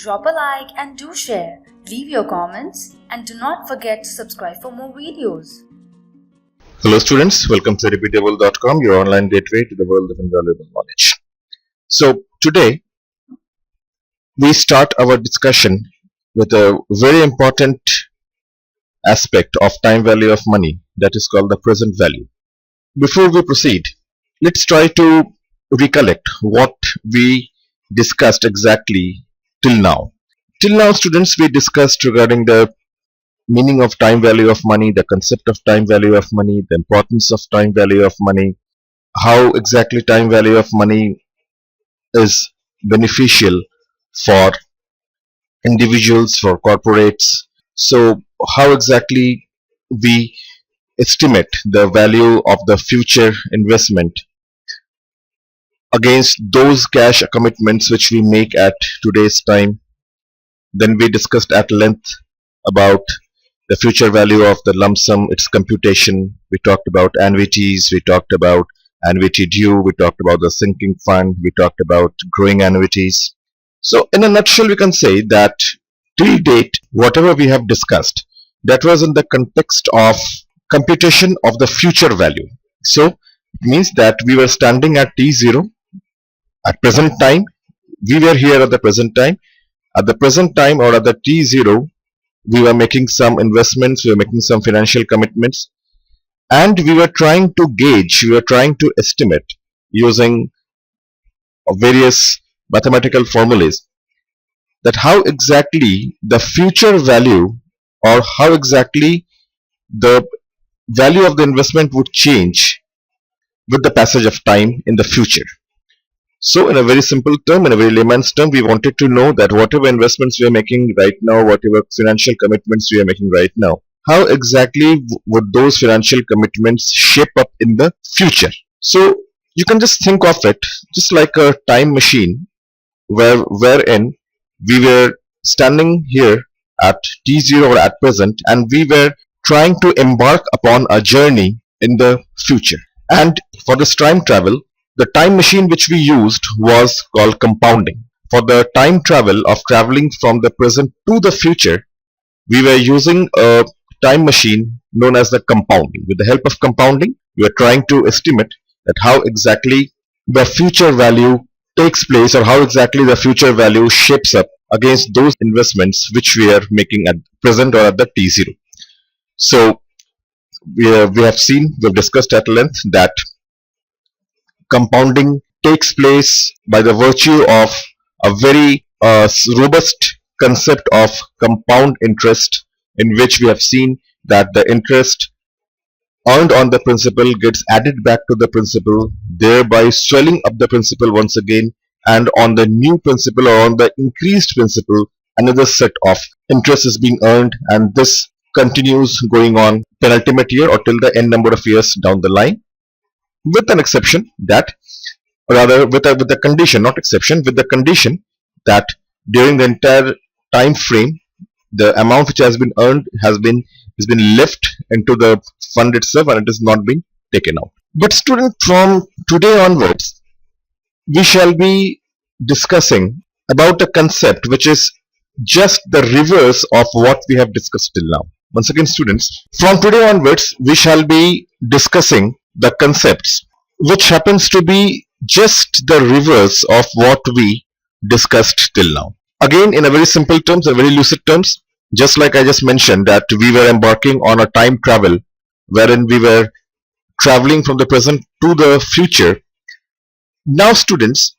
Drop a like and do share. Leave your comments and do not forget to subscribe for more videos. Hello students, welcome to repeatable.com, your online gateway to the world of invaluable knowledge. So today we start our discussion with a very important aspect of time value of money, that is called the present value. Before we proceed, let's try to recollect what we discussed exactly till now. Till now, students, we discussed regarding the meaning of time value of money, the concept of time value of money, the importance of time value of money, how exactly time value of money is beneficial for individuals, for corporates. So how exactly we estimate the value of the future investment against those cash commitments which we make at today's time. Then we discussed at length about the future value of the lump sum, its computation. We talked about annuities, we talked about annuity due, we talked about the sinking fund, we talked about growing annuities. So in a nutshell, we can say that till date, whatever we have discussed, that was in the context of computation of the future value. So it means that we were standing at T0 at present time. We were here at the present time. At the present time, or at the T0, we were making some investments, we were making some financial commitments, and we were trying to gauge, we were trying to estimate using various mathematical formulas that how exactly the future value, or how exactly the value of the investment would change with the passage of time in the future. So in a very simple term, in a very layman's term, we wanted to know that whatever investments we are making right now, whatever financial commitments we are making right now, how exactly would those financial commitments shape up in the future? So you can just think of it just like a time machine wherein we were standing here at T0 or at present, and we were trying to embark upon a journey in the future. And for this time travel, the time machine which we used was called compounding. For the time travel of traveling from the present to the future, we were using a time machine known as the compounding. With the help of compounding, we were trying to estimate that how exactly the future value takes place, or how exactly the future value shapes up against those investments which we are making at present or at the T0. So we have discussed at length that compounding takes place by the virtue of a very robust concept of compound interest, in which we have seen that the interest earned on the principal gets added back to the principal, thereby swelling up the principal once again, and on the new principal, or on the increased principal, another set of interest is being earned, and this continues going on penultimate year or till the n number of years down the line, with an exception that, rather with a condition, not exception, with the condition that during the entire time frame, the amount which has been earned has been left into the fund itself, and it is not being taken out. But students, from today onwards, we shall be discussing about a concept which is just the reverse of what we have discussed till now. Once again, students, from today onwards, we shall be discussing the concepts which happens to be just the reverse of what we discussed till now. Again, in a very simple terms and very lucid terms, just like I just mentioned that we were embarking on a time travel wherein we were traveling from the present to the future. Now students,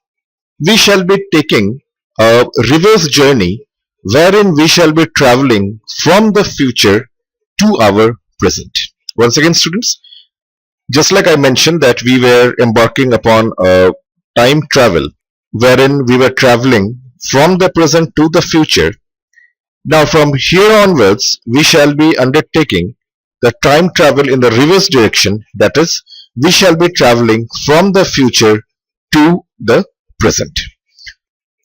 we shall be taking a reverse journey wherein we shall be traveling from the future to our present. Once again, students, just like I mentioned that we were embarking upon a time travel wherein we were traveling from the present to the future. Now from here onwards, we shall be undertaking the time travel in the reverse direction, that is, we shall be traveling from the future to the present.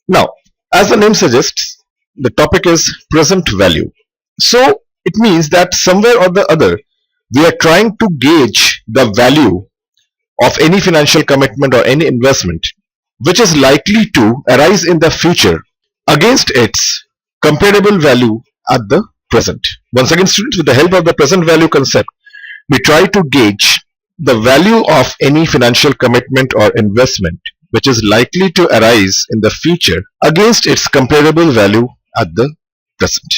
Now, as the name suggests, the topic is present value. So it means that somewhere or the other, we are trying to gauge the value of any financial commitment or any investment which is likely to arise in the future against its comparable value at the present. Once again, students, with the help of the present value concept, we try to gauge the value of any financial commitment or investment which is likely to arise in the future against its comparable value at the present.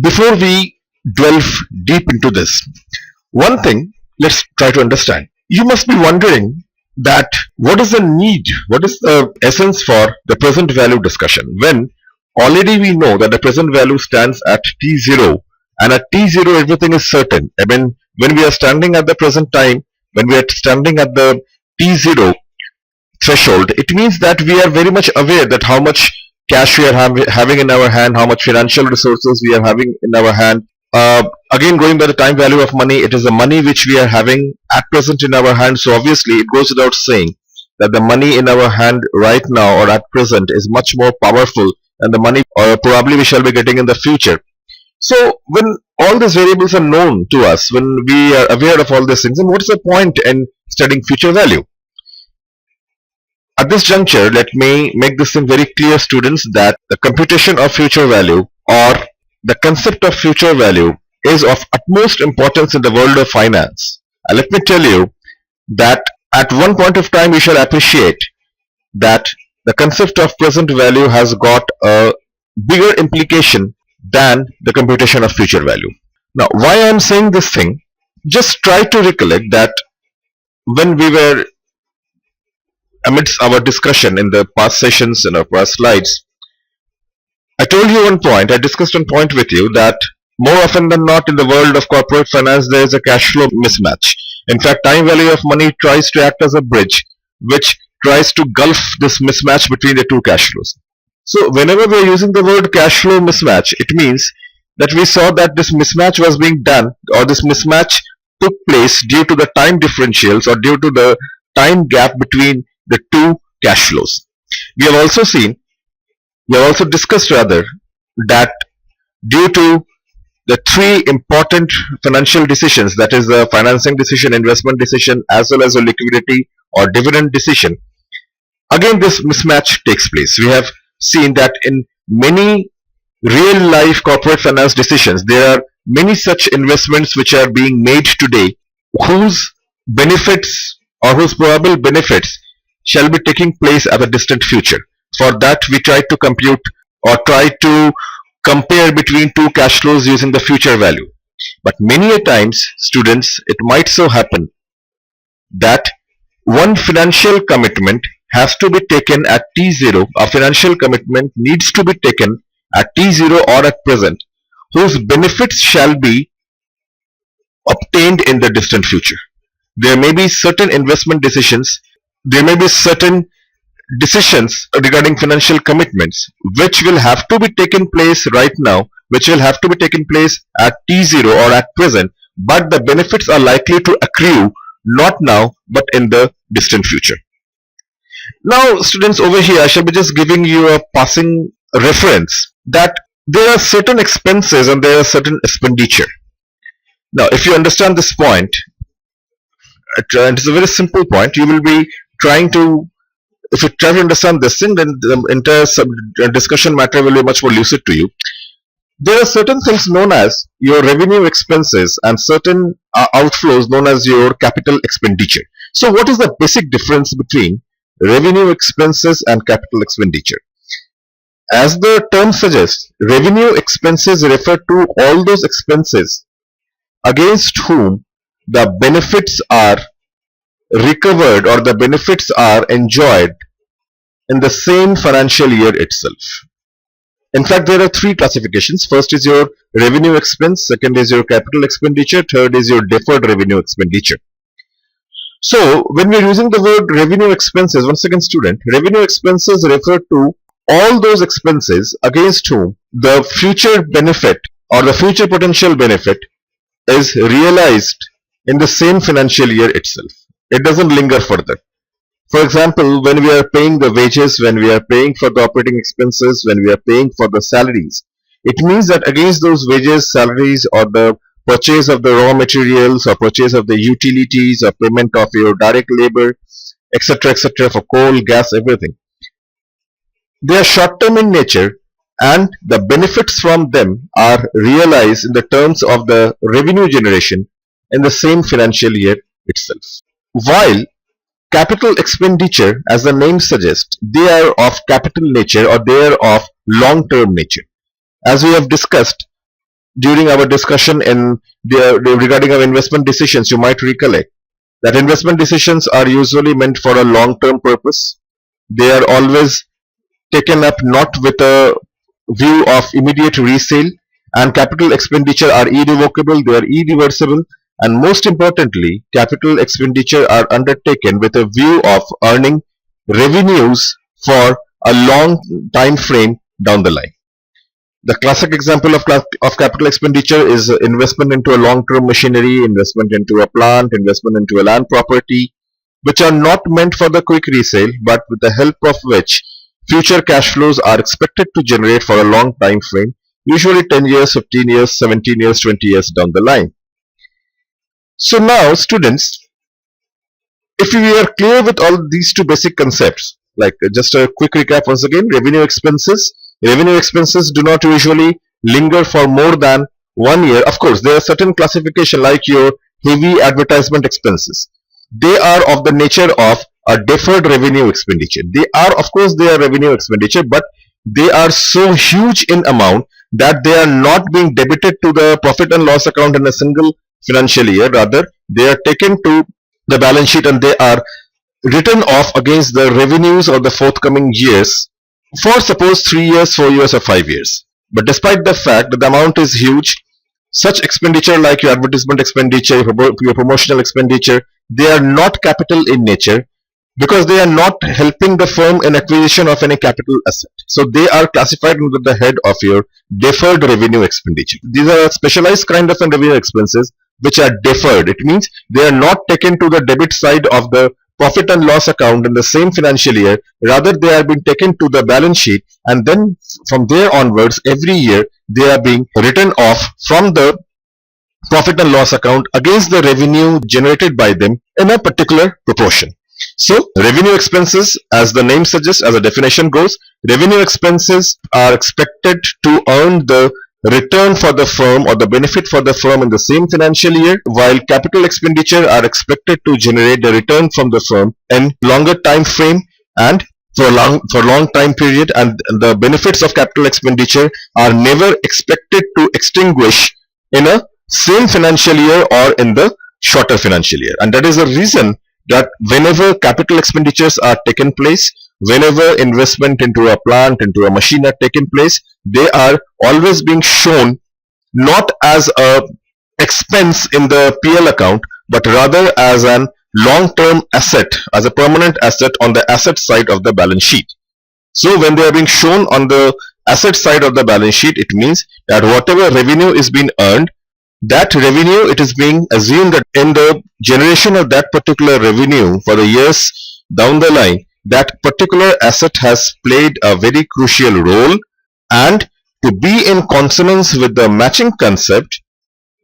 Before we delve deep into this, one thing let's try to understand. You must be wondering that what is the need, what is the essence for the present value discussion when already we know that the present value stands at t0, and at t0 everything is certain. I mean, when we are standing at the present time, when we are standing at the t0 threshold, it means that we are very much aware that how much cash we are having in our hand, how much financial resources we are having in our hand. Again, going by the time value of money, it is the money which we are having at present in our hand. So obviously, it goes without saying that the money in our hand right now or at present is much more powerful than the money or probably we shall be getting in the future. So when all these variables are known to us, when we are aware of all these things, then what is the point in studying future value? At this juncture, let me make this thing very clear, students, that the computation of future value or the concept of future value is of utmost importance in the world of finance. And let me tell you that at one point of time we shall appreciate that the concept of present value has got a bigger implication than the computation of future value. Now, why I am saying this thing, just try to recollect that when we were amidst our discussion in the past sessions and our past slides, I told you one point, I discussed one point with you that more often than not in the world of corporate finance there is a cash flow mismatch. In fact, time value of money tries to act as a bridge which tries to gulf this mismatch between the two cash flows. So whenever we are using the word cash flow mismatch, it means that we saw that this mismatch was being done, or this mismatch took place due to the time differentials or due to the time gap between the two cash flows. We have also discussed rather that due to the three important financial decisions, that is the financing decision, investment decision, as well as a liquidity or dividend decision, again this mismatch takes place. We have seen that in many real life corporate finance decisions, there are many such investments which are being made today whose benefits or whose probable benefits shall be taking place at the distant future. For that, we try to compute or try to compare between two cash flows using the future value. But many a times, students, it might so happen that one financial commitment has to be taken at T0, a financial commitment needs to be taken at T0 or at present, whose benefits shall be obtained in the distant future. There may be certain investment decisions, there may be certain decisions regarding financial commitments which will have to be taken place right now, which will have to be taken place at T0 or at present, but the benefits are likely to accrue not now but in the distant future. Now students, over here I shall be just giving you a passing reference that there are certain expenses and there are certain expenditure. Now if you understand this point, and it's a very simple point, you will be trying to, if you try to understand this thing, then the entire discussion matter will be much more lucid to you. There are certain things known as your revenue expenses and certain outflows known as your capital expenditure. So what is the basic difference between revenue expenses and capital expenditure? As the term suggests, revenue expenses refer to all those expenses against whom the benefits are recovered or the benefits are enjoyed in the same financial year itself. In fact, there are three classifications. First is your revenue expense, second is your capital expenditure, third is your deferred revenue expenditure. So when we are using the word revenue expenses, once again student, revenue expenses refer to all those expenses against whom the future benefit or the future potential benefit is realized in the same financial year itself. It doesn't linger further. For example, when we are paying the wages, when we are paying for the operating expenses, when we are paying for the salaries, it means that against those wages, salaries, or the purchase of the raw materials, or purchase of the utilities, or payment of your direct labor, etc., for coal, gas, everything, they are short term in nature, and the benefits from them are realized in the terms of the revenue generation in the same financial year itself. While capital expenditure, as the name suggests, they are of capital nature or they are of long-term nature. As we have discussed during our discussion regarding our investment decisions, you might recollect that investment decisions are usually meant for a long-term purpose. They are always taken up not with a view of immediate resale, and capital expenditure are irrevocable, they are irreversible, and most importantly, capital expenditure are undertaken with a view of earning revenues for a long time frame down the line. The classic example of capital expenditure is investment into a long-term machinery, investment into a plant, investment into a land property, which are not meant for the quick resale, but with the help of which future cash flows are expected to generate for a long time frame, usually 10 years, 15 years, 17 years, 20 years down the line. So now, students, if we are clear with all these two basic concepts, like just a quick recap once again, revenue expenses. Revenue expenses do not usually linger for more than 1 year. Of course, there are certain classification like your heavy advertisement expenses. They are of the nature of a deferred revenue expenditure. They are, of course, they are revenue expenditure, but they are so huge in amount that they are not being debited to the profit and loss account in a single financial year. Rather, they are taken to the balance sheet and they are written off against the revenues of the forthcoming years for suppose 3 years, 4 years or 5 years. But despite the fact that the amount is huge, such expenditure like your advertisement expenditure, your promotional expenditure, they are not capital in nature because they are not helping the firm in acquisition of any capital asset. So they are classified under the head of your deferred revenue expenditure. These are specialized kind of revenue expenses which are deferred. It means they are not taken to the debit side of the profit and loss account in the same financial year. Rather, they are being taken to the balance sheet, and then from there onwards, every year they are being written off from the profit and loss account against the revenue generated by them in a particular proportion. So, revenue expenses, as the name suggests, as the definition goes, revenue expenses are expected to earn the return for the firm or the benefit for the firm in the same financial year, while capital expenditure are expected to generate the return from the firm in longer time frame and for long time period, and the benefits of capital expenditure are never expected to extinguish in a same financial year or in the shorter financial year. And that is the reason that whenever capital expenditures are taken place, whenever investment into a plant, into a machine are taken place, they are always being shown not as a expense in the PL account, but rather as an long-term asset, as a permanent asset on the asset side of the balance sheet. So when they are being shown on the asset side of the balance sheet, it means that whatever revenue is being earned, that revenue, it is being assumed that in the generation of that particular revenue for the years down the line, that particular asset has played a very crucial role, and to be in consonance with the matching concept,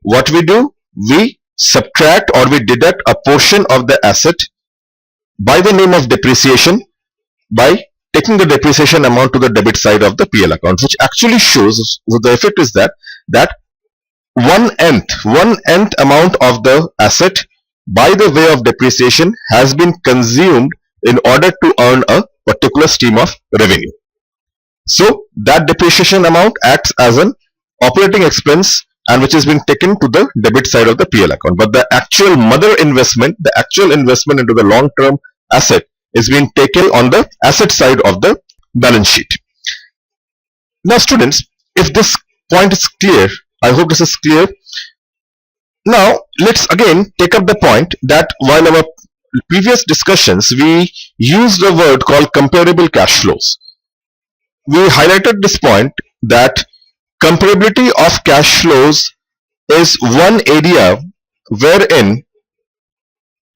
what we do, we subtract or we deduct a portion of the asset by the name of depreciation by taking the depreciation amount to the debit side of the PL account, which actually shows, so the effect is that 1/nth amount of the asset by the way of depreciation has been consumed in order to earn a particular stream of revenue. So that depreciation amount acts as an operating expense and which has been taken to the debit side of the PL account. But the actual mother investment, the actual investment into the long-term asset is being taken on the asset side of the balance sheet. Now students, if this point is clear, I hope this is clear. Now let's again take up the point that while our previous discussions we used a word called comparable cash flows. We highlighted this point that comparability of cash flows is one area wherein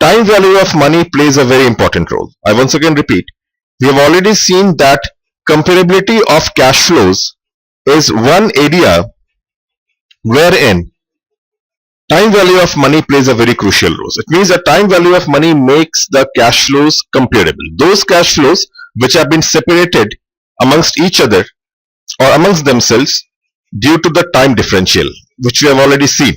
time value of money plays a very important role. I once again repeat, we have already seen that comparability of cash flows is one area wherein time value of money plays a very crucial role. It means that time value of money makes the cash flows comparable. Those cash flows which have been separated amongst each other or amongst themselves due to the time differential, which we have already seen.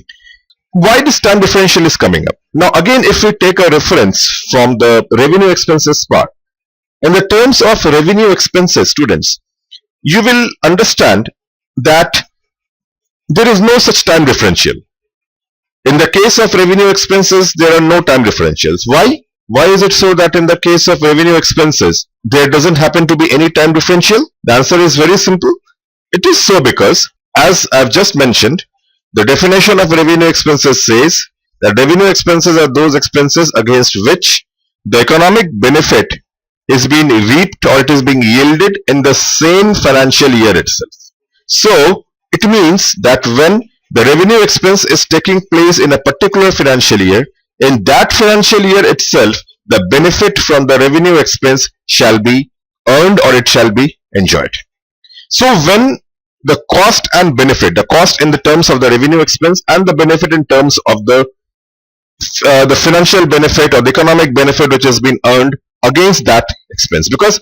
Why this time differential is coming up? Now again, if we take a reference from the revenue expenses part, in the terms of revenue expenses, students, you will understand that there is no such time differential. In the case of revenue expenses, there are no time differentials. Why? Why is it so that in the case of revenue expenses, there doesn't happen to be any time differential? The answer is very simple. It is so because, as I've just mentioned, the definition of revenue expenses says that revenue expenses are those expenses against which the economic benefit is being reaped or it is being yielded in the same financial year itself. So, it means that when the revenue expense is taking place in a particular financial year, in that financial year itself, the benefit from the revenue expense shall be earned or it shall be enjoyed. So when the cost and benefit, the cost in the terms of the revenue expense and the benefit in terms of the financial benefit or the economic benefit which has been earned against that expense, because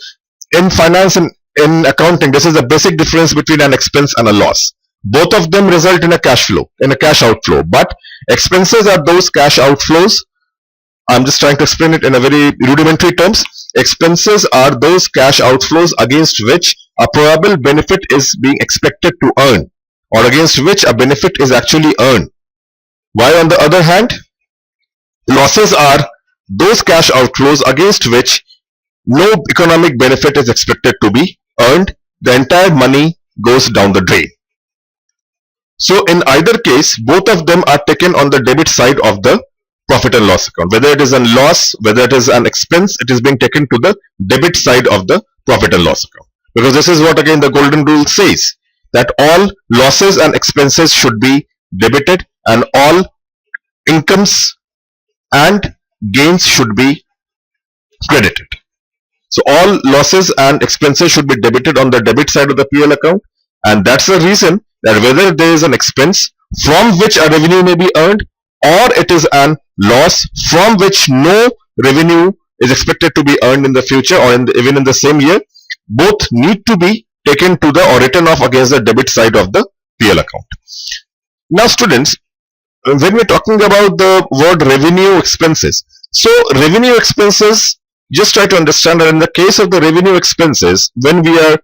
in finance and in accounting, this is the basic difference between an expense and a loss. Both of them result in a cash flow, in a cash outflow, but expenses are those cash outflows. I'm just trying to explain it in a very rudimentary terms. Expenses are those cash outflows against which a probable benefit is being expected to earn, or against which a benefit is actually earned. While on the other hand, losses are those cash outflows against which no economic benefit is expected to be earned. The entire money goes down the drain. So in either case, both of them are taken on the debit side of the profit and loss account. Whether it is a loss, whether it is an expense, it is being taken to the debit side of the profit and loss account. Because this is what again the golden rule says, that all losses and expenses should be debited and all incomes and gains should be credited. So all losses and expenses should be debited on the debit side of the PL account, and that's the reason that whether there is an expense from which a revenue may be earned or it is an loss from which no revenue is expected to be earned in the future or even in the same year, both need to be taken to the or written off against the debit side of the PL account. Now students, when we're talking about the word revenue expenses, so revenue expenses, just try to understand that in the case of the revenue expenses, when we are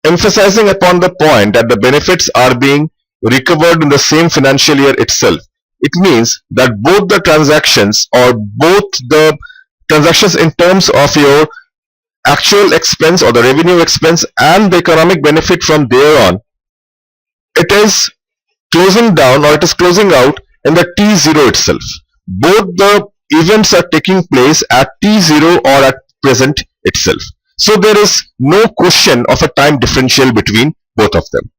emphasizing upon the point that the benefits are being recovered in the same financial year itself, it means that both the transactions or both the transactions in terms of your actual expense or the revenue expense and the economic benefit from there on, it is closing down or it is closing out in the T0 itself. Both the events are taking place at T0 or at present itself. So there is no question of a time differential between both of them.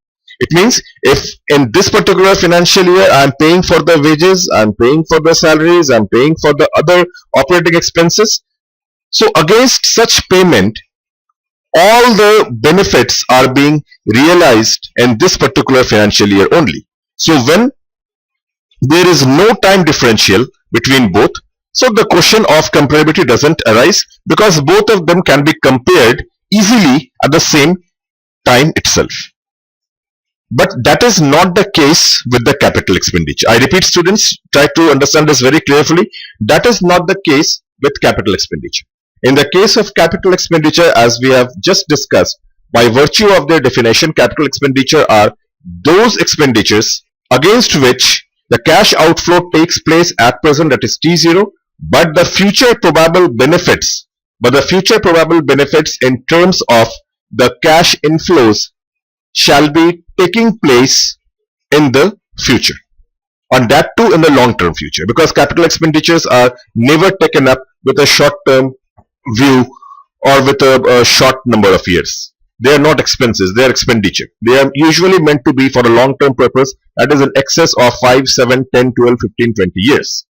It means if in this particular financial year I am paying for the wages, I am paying for the salaries, I am paying for the other operating expenses, so against such payment, all the benefits are being realized in this particular financial year only. So when there is no time differential between both, so the question of comparability doesn't arise because both of them can be compared easily at the same time itself. But that is not the case with the capital expenditure. I repeat students, try to understand this very carefully. That is not the case with capital expenditure. In the case of capital expenditure, as we have just discussed, by virtue of their definition, capital expenditure are those expenditures against which the cash outflow takes place at present, that is T0, but the future probable benefits in terms of the cash inflows shall be taking place in the future, and that too in the long-term future, because capital expenditures are never taken up with a short-term view or with a short number of years. They are not expenses, they are expenditure. They are usually meant to be for a long-term purpose, that is in excess of 5, 7, 10, 12, 15, 20 years.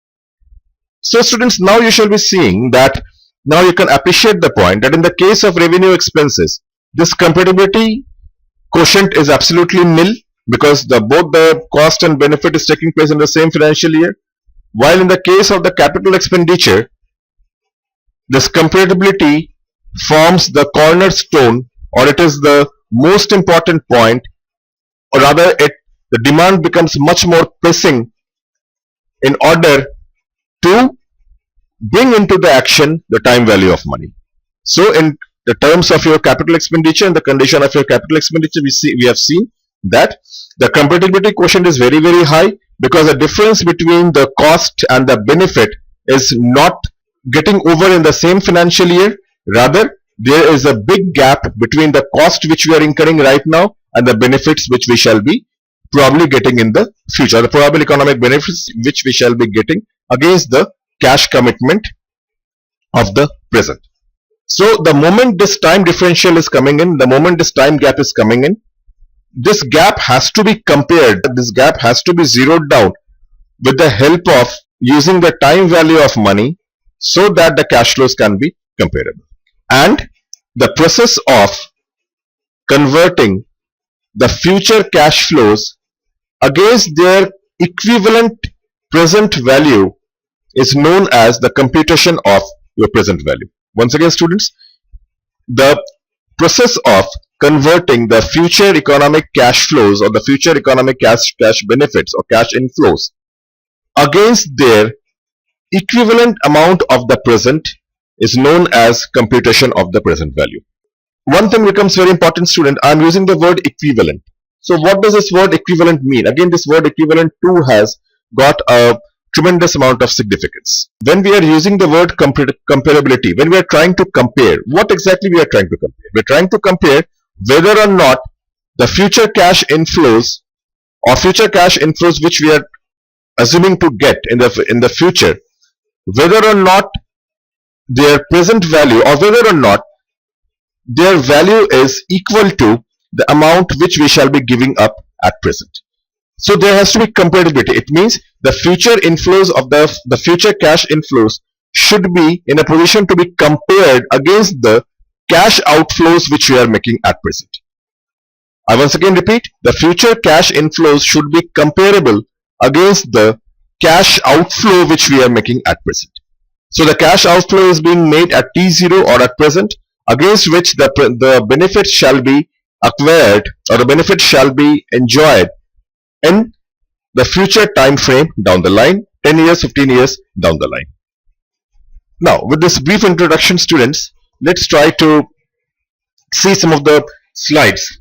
So students, now you shall be seeing that now you can appreciate the point that in the case of revenue expenses, this comparability quotient is absolutely nil because both the cost and benefit is taking place in the same financial year, while in the case of the capital expenditure, this comparability forms the cornerstone, or it is the most important point, or rather the demand becomes much more pressing in order to bring into the action the time value of money. So in the terms of your capital expenditure and the condition of your capital expenditure, we have seen that the compatibility quotient is very, very high, because the difference between the cost and the benefit is not getting over in the same financial year. Rather, there is a big gap between the cost which we are incurring right now and the benefits which we shall be probably getting in the future, the probable economic benefits which we shall be getting against the cash commitment of the present. So the moment this time differential is coming in, the moment this time gap is coming in, this gap has to be compared, this gap has to be zeroed down with the help of using the time value of money, so that the cash flows can be comparable. And the process of converting the future cash flows against their equivalent present value is known as the computation of your present value. Once again, students, the process of converting the future economic cash flows or the future economic cash benefits or cash inflows against their equivalent amount of the present is known as computation of the present value. One thing becomes very important, student. I am using the word equivalent. So what does this word equivalent mean? Again, this word equivalent too has got a tremendous amount of significance. When we are using the word comparability, when we are trying to compare, what exactly we are trying to compare? We are trying to compare whether or not the future cash inflows or future cash inflows which we are assuming to get in the future, whether or not their present value or whether or not their value is equal to the amount which we shall be giving up at present. So there has to be comparability. It means the future inflows of the future cash inflows should be in a position to be compared against the cash outflows which we are making at present. I once again repeat, the future cash inflows should be comparable against the cash outflow which we are making at present. So the cash outflow is being made at T0 or at present, against which the benefits shall be acquired or the benefits shall be enjoyed in the future time frame down the line, 10 years, 15 years down the line. Now, with this brief introduction, students, let's try to see some of the slides.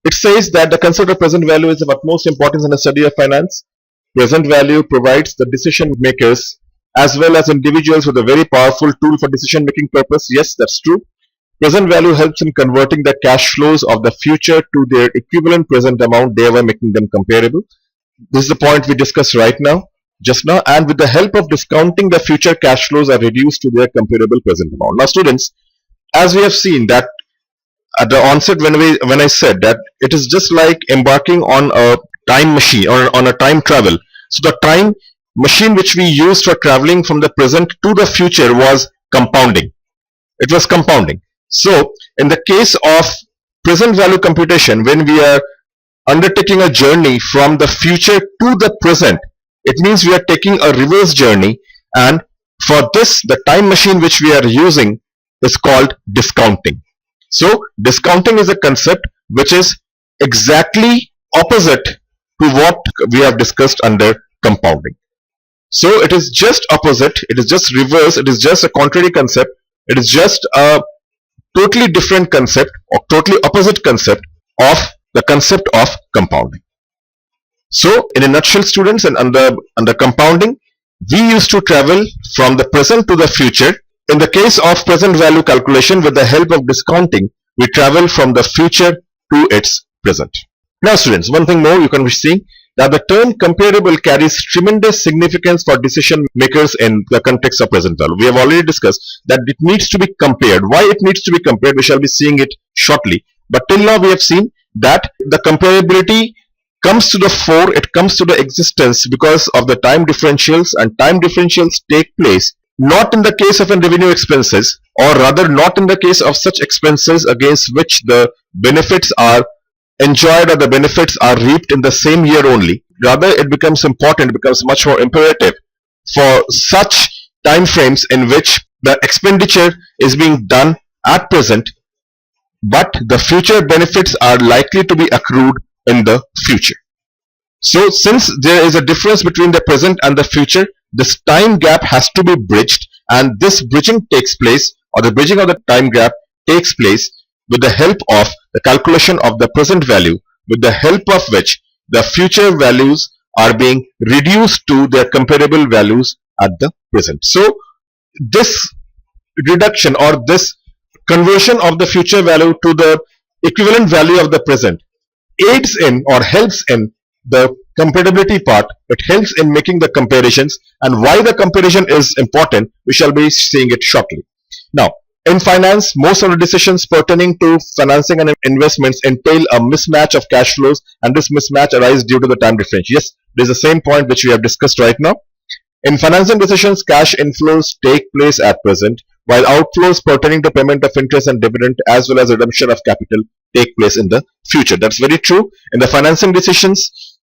It says that the concept of present value is of utmost importance in the study of finance. Present value provides the decision makers as well as individuals with a very powerful tool for decision making purpose. Yes, that's true. Present value helps in converting the cash flows of the future to their equivalent present amount, thereby making them comparable. This is the point we discussed just now, and with the help of discounting, the future cash flows are reduced to their comparable present amount. Now, students, as we have seen that at the onset when I said that it is just like embarking on a time machine or on a time travel. So the time machine which we used for traveling from the present to the future was compounding. It was compounding. So in the case of present value computation, when we are undertaking a journey from the future to the present, it means we are taking a reverse journey, and for this the time machine which we are using is called discounting. So discounting is a concept which is exactly opposite to what we have discussed under compounding. So it is just opposite, it is just reverse, it is just a contrary concept, it is just a totally different concept or totally opposite concept of the concept of compounding. So in a nutshell, students, and under compounding, we used to travel from the present to the future. In the case of present value calculation, with the help of discounting, we travel from the future to its present. Now students, one thing more you can be seeing, that the term comparable carries tremendous significance for decision makers in the context of present value. We have already discussed that it needs to be compared. Why it needs to be compared, we shall be seeing it shortly. But till now we have seen that the comparability comes to the fore, it comes to the existence because of the time differentials, and time differentials take place not in the case of revenue expenses, or rather not in the case of such expenses against which the benefits are enjoyed or the benefits are reaped in the same year only. Rather, it becomes important, it becomes much more imperative for such time frames in which the expenditure is being done at present, but the future benefits are likely to be accrued in the future. So since there is a difference between the present and the future, this time gap has to be bridged, and this bridging takes place, or the bridging of the time gap takes place with the help of the calculation of the present value, with the help of which the future values are being reduced to their comparable values at the present. So this reduction or this conversion of the future value to the equivalent value of the present aids in or helps in the comparability part. It helps in making the comparisons, and why the comparison is important, we shall be seeing it shortly. Now, in finance, most of the decisions pertaining to financing and investments entail a mismatch of cash flows, and this mismatch arises due to the time difference. Yes, this is the same point which we have discussed right now. In financing decisions, cash inflows take place at present, while outflows pertaining to payment of interest and dividend as well as redemption of capital take place in the future. That's very true. In the financing decisions,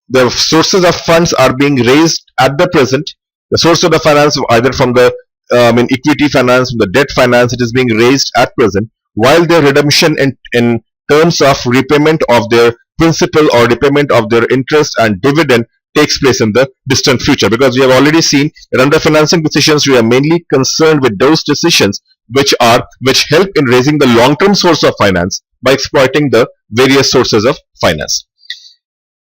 the sources of funds are being raised at the present. The source of the finance, either from the equity finance, from the debt finance, it is being raised at present, while their redemption in terms of repayment of their principal or repayment of their interest and dividend takes place in the distant future, because we have already seen that under financing decisions we are mainly concerned with those decisions which help in raising the long-term source of finance by exploiting the various sources of finance.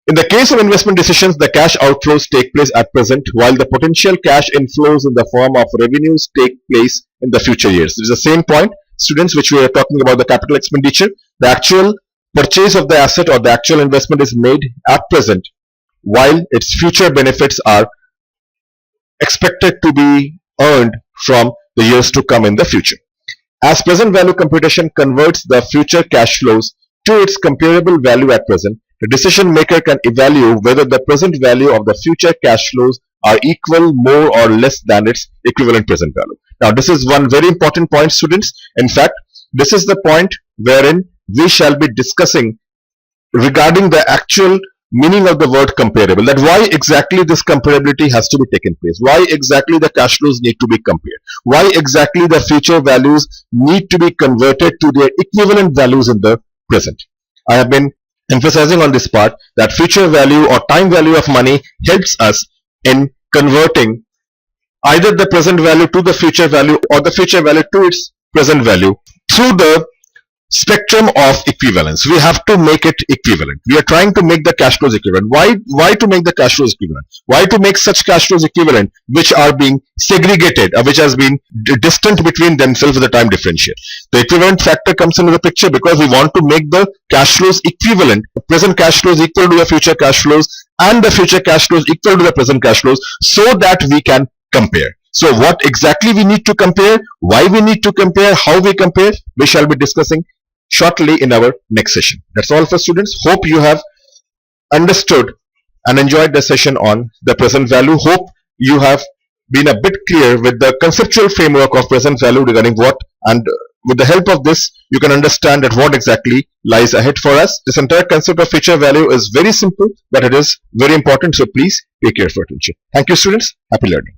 In the case of investment decisions, the cash outflows take place at present, while the potential cash inflows in the form of revenues take place in the future years. This is the same point, students, which we are talking about the capital expenditure. The actual purchase of the asset or the actual investment is made at present, while its future benefits are expected to be earned from the years to come in the future. As present value computation converts the future cash flows to its comparable value at present, the decision maker can evaluate whether the present value of the future cash flows are equal, more or less than its equivalent present value. Now, this is one very important point, students. In fact, this is the point wherein we shall be discussing regarding the actual meaning of the word comparable, that why exactly this comparability has to be taken place, why exactly the cash flows need to be compared, why exactly the future values need to be converted to their equivalent values in the present. I have been emphasizing on this part that future value or time value of money helps us in converting either the present value to the future value or the future value to its present value through the spectrum of equivalence. We have to make it equivalent. We are trying to make the cash flows equivalent. Why to make the cash flows equivalent? Why to make such cash flows equivalent which are being segregated, which has been distant between themselves with the time differential? The equivalent factor comes into the picture because we want to make the cash flows equivalent, the present cash flows equal to the future cash flows and the future cash flows equal to the present cash flows, so that we can compare. So what exactly we need to compare, why we need to compare, how we compare, we shall be discussing shortly in our next session. That's all for students. Hope you have understood and enjoyed the session on the present value. Hope you have been a bit clear with the conceptual framework of present value regarding what, and with the help of this you can understand that what exactly lies ahead for us. This entire concept of future value is very simple, but it is very important, so please pay careful attention. Thank you, students. Happy learning.